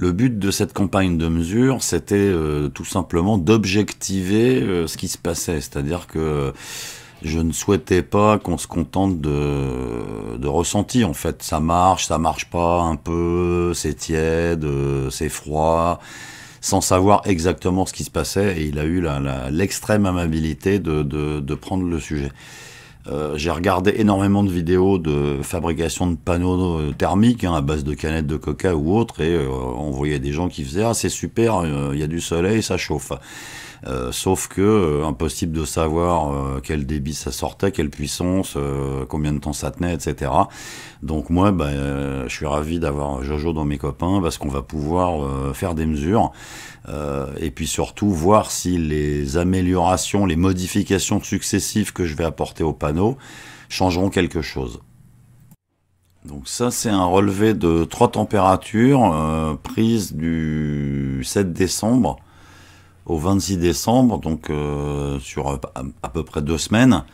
Le but de cette campagne de mesure, c'était tout simplement d'objectiver ce qui se passait. C'est-à-dire que je ne souhaitais pas qu'on se contente de ressenti. En fait, ça marche pas, un peu, c'est tiède, c'est froid, sans savoir exactement ce qui se passait. Et il a eu l'extrême amabilité de prendre le sujet. J'ai regardé énormément de vidéos de fabrication de panneaux thermiques à base de canettes de coca ou autre, et on voyait des gens qui faisaient « Ah, c'est super, il y a du soleil, ça chauffe ». Sauf que impossible de savoir quel débit ça sortait, quelle puissance, combien de temps ça tenait, etc. Donc moi, je suis ravi d'avoir Jojo dans mes copains parce qu'on va pouvoir faire des mesures et puis surtout voir si les améliorations, les modifications successives que je vais apporter au panneau changeront quelque chose. Donc ça, c'est un relevé de 3 températures prises du 7 décembre au 26 décembre, donc sur à peu près 2 semaines,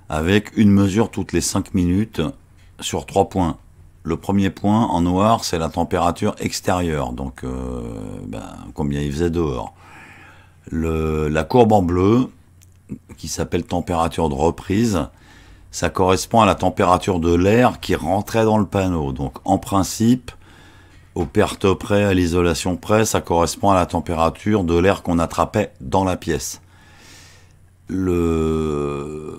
avec une mesure toutes les 5 minutes sur 3 points. Le premier point en noir, c'est la température extérieure, donc combien il faisait dehors. La courbe en bleu, qui s'appelle température de reprise, ça correspond à la température de l'air qui rentrait dans le panneau. Donc en principe, aux pertes près, à l'isolation près, ça correspond à la température de l'air qu'on attrapait dans la pièce. Le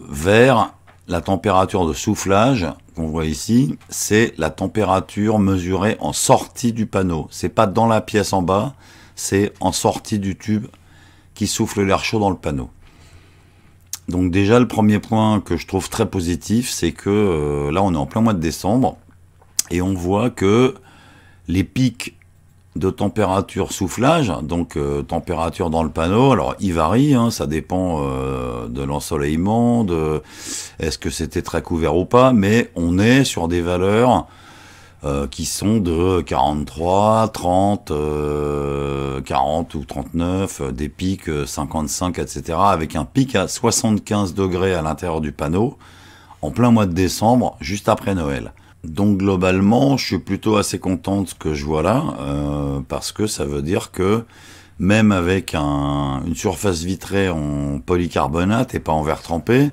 vert, la température de soufflage qu'on voit ici, c'est la température mesurée en sortie du panneau. C'est pas dans la pièce en bas, c'est en sortie du tube qui souffle l'air chaud dans le panneau. Donc déjà, le premier point que je trouve très positif, c'est que là, on est en plein mois de décembre et on voit que les pics de température soufflage, donc température dans le panneau, alors ils varient, hein, ça dépend de l'ensoleillement, de est-ce que c'était très couvert ou pas, mais on est sur des valeurs qui sont de 43, 30, 40 ou 39, des pics 55, etc., avec un pic à 75 degrés à l'intérieur du panneau, en plein mois de décembre, juste après Noël. Donc globalement, je suis plutôt assez content de ce que je vois là, parce que ça veut dire que même avec une surface vitrée en polycarbonate et pas en verre trempé,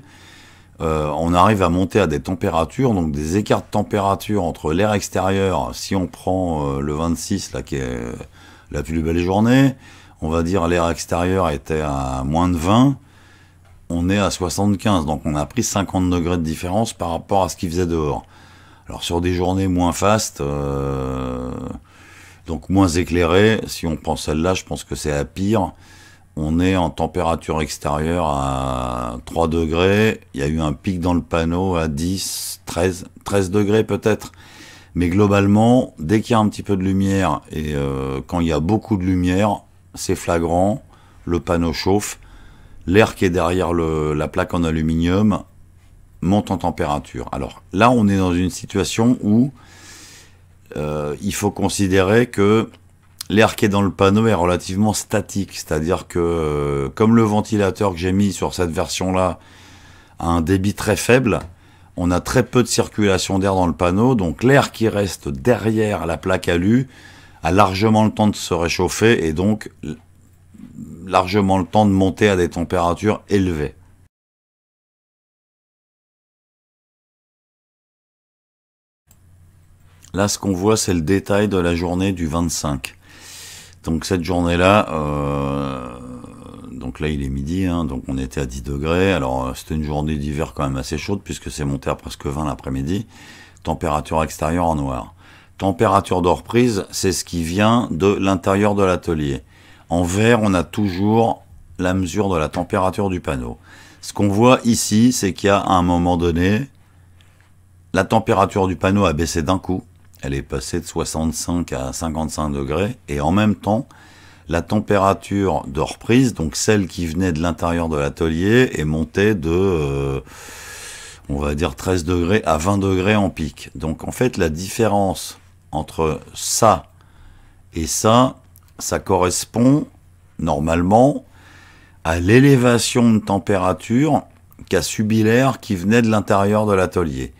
on arrive à monter à des températures, donc des écarts de température entre l'air extérieur, si on prend le 26, là qui est la plus belle journée, on va dire l'air extérieur était à moins de 20, on est à 75, donc on a pris 50 degrés de différence par rapport à ce qu'il faisait dehors. Alors sur des journées moins fastes, donc moins éclairées, si on prend celle-là, je pense que c'est à pire. On est en température extérieure à 3 degrés. Il y a eu un pic dans le panneau à 10, 13 degrés peut-être. Mais globalement, dès qu'il y a un petit peu de lumière, et quand il y a beaucoup de lumière, c'est flagrant, le panneau chauffe. L'air qui est derrière la plaque en aluminium monte en température. Alors là, on est dans une situation où il faut considérer que l'air qui est dans le panneau est relativement statique, c'est-à-dire que comme le ventilateur que j'ai mis sur cette version-là a un débit très faible, on a très peu de circulation d'air dans le panneau, donc l'air qui reste derrière la plaque alu a largement le temps de se réchauffer et donc largement le temps de monter à des températures élevées. Là, ce qu'on voit, c'est le détail de la journée du 25. Donc cette journée-là, donc là il est midi, hein, donc on était à 10 degrés. Alors c'était une journée d'hiver quand même assez chaude puisque c'est monté à presque 20 l'après-midi. Température extérieure en noir. Température de reprise, c'est ce qui vient de l'intérieur de l'atelier. En vert, on a toujours la mesure de la température du panneau. Ce qu'on voit ici, c'est qu'il y a à un moment donné, la température du panneau a baissé d'un coup. Elle est passée de 65 à 55 degrés. Et en même temps, la température de reprise, donc celle qui venait de l'intérieur de l'atelier, est montée de, on va dire, 13 degrés à 20 degrés en pic. Donc en fait, la différence entre ça et ça correspond normalement à l'élévation de température qu'a subi l'air qui venait de l'intérieur de l'atelier.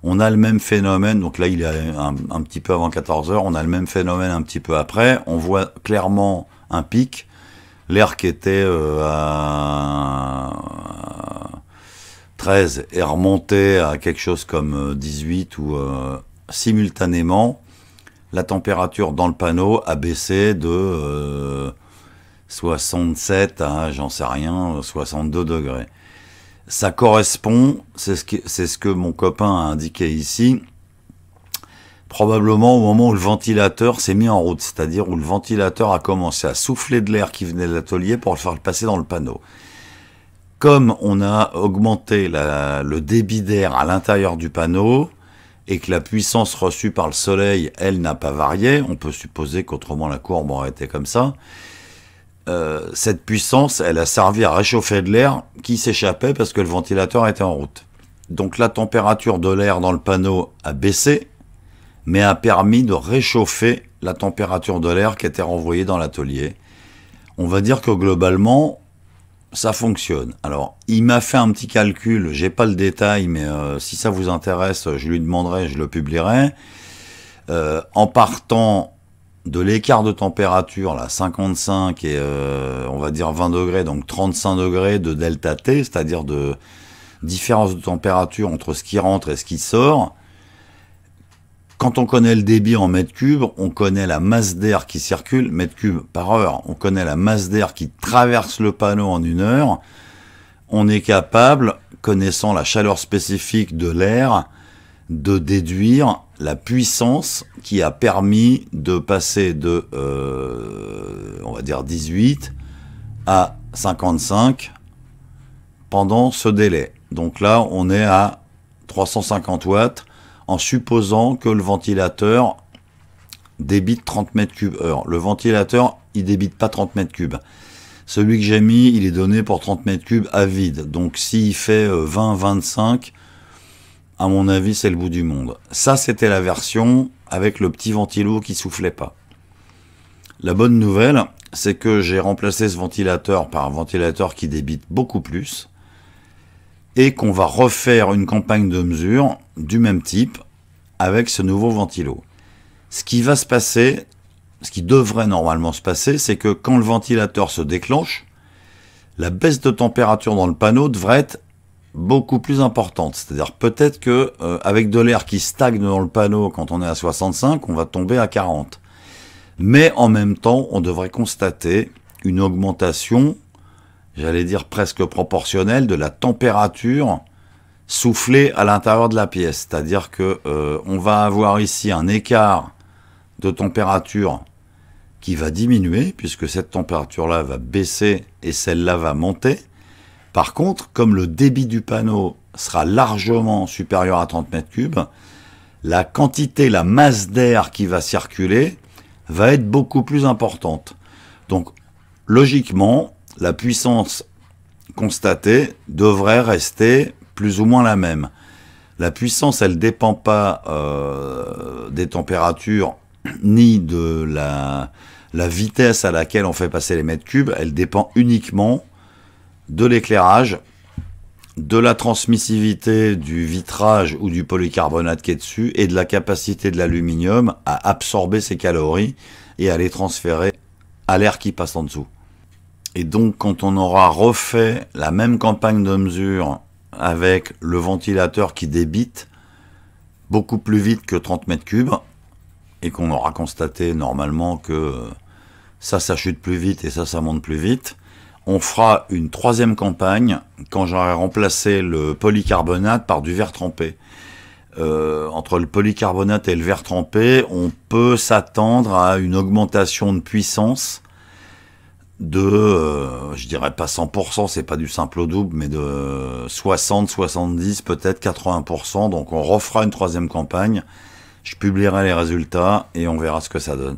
On a le même phénomène, donc là il est un petit peu avant 14 heures, on a le même phénomène un petit peu après, on voit clairement un pic, l'air qui était à 13 est remonté à quelque chose comme 18 ou simultanément, la température dans le panneau a baissé de 67 à, j'en sais rien, 62 degrés. Ça correspond, c'est ce que mon copain a indiqué ici, probablement au moment où le ventilateur s'est mis en route, c'est-à-dire où le ventilateur a commencé à souffler de l'air qui venait de l'atelier pour le faire passer dans le panneau. Comme on a augmenté le débit d'air à l'intérieur du panneau, et que la puissance reçue par le soleil, elle, n'a pas varié, on peut supposer qu'autrement la courbe aurait été comme ça, cette puissance, elle a servi à réchauffer de l'air qui s'échappait parce que le ventilateur était en route. Donc la température de l'air dans le panneau a baissé, mais a permis de réchauffer la température de l'air qui était renvoyée dans l'atelier. On va dire que globalement, ça fonctionne. Alors, il m'a fait un petit calcul, j'ai pas le détail, mais si ça vous intéresse, je lui demanderai, je le publierai. En partant de l'écart de température, là, 55 et on va dire 20 degrés, donc 35 degrés de delta T, c'est-à-dire de différence de température entre ce qui rentre et ce qui sort. Quand on connaît le débit en mètres cubes, on connaît la masse d'air qui circule, mètres cubes par heure, on connaît la masse d'air qui traverse le panneau en 1 heure. On est capable, connaissant la chaleur spécifique de l'air, de déduire la puissance qui a permis de passer de, on va dire 18 à 55 pendant ce délai. Donc là, on est à 350 watts en supposant que le ventilateur débite 30 mètres cubes heure. Le ventilateur, il débite pas 30 mètres cubes. Celui que j'ai mis, il est donné pour 30 mètres cubes à vide. Donc s'il fait 20-25, à mon avis, c'est le bout du monde. Ça, c'était la version avec le petit ventilo qui soufflait pas. La bonne nouvelle, c'est que j'ai remplacé ce ventilateur par un ventilateur qui débite beaucoup plus et qu'on va refaire une campagne de mesure du même type avec ce nouveau ventilo. Ce qui va se passer, ce qui devrait normalement se passer, c'est que quand le ventilateur se déclenche, la baisse de température dans le panneau devrait être beaucoup plus importante. C'est-à-dire peut-être que avec de l'air qui stagne dans le panneau quand on est à 65, on va tomber à 40. Mais en même temps, on devrait constater une augmentation, j'allais dire presque proportionnelle, de la température soufflée à l'intérieur de la pièce. C'est-à-dire que on va avoir ici un écart de température qui va diminuer, puisque cette température-là va baisser et celle-là va monter. Par contre, comme le débit du panneau sera largement supérieur à 30 mètres cubes, la quantité, la masse d'air qui va circuler va être beaucoup plus importante. Donc, logiquement, la puissance constatée devrait rester plus ou moins la même. La puissance, elle ne dépend pas des températures ni de la vitesse à laquelle on fait passer les mètres cubes, elle dépend uniquement de l'éclairage, de la transmissivité du vitrage ou du polycarbonate qui est dessus et de la capacité de l'aluminium à absorber ces calories et à les transférer à l'air qui passe en dessous. Et donc quand on aura refait la même campagne de mesure avec le ventilateur qui débite beaucoup plus vite que 30 mètres cubes et qu'on aura constaté normalement que ça chute plus vite et ça monte plus vite, on fera une troisième campagne quand j'aurai remplacé le polycarbonate par du verre trempé. Entre le polycarbonate et le verre trempé, on peut s'attendre à une augmentation de puissance de, je dirais pas 100%, c'est pas du simple au double, mais de 60, 70, peut-être 80%. Donc on refera une troisième campagne, je publierai les résultats et on verra ce que ça donne.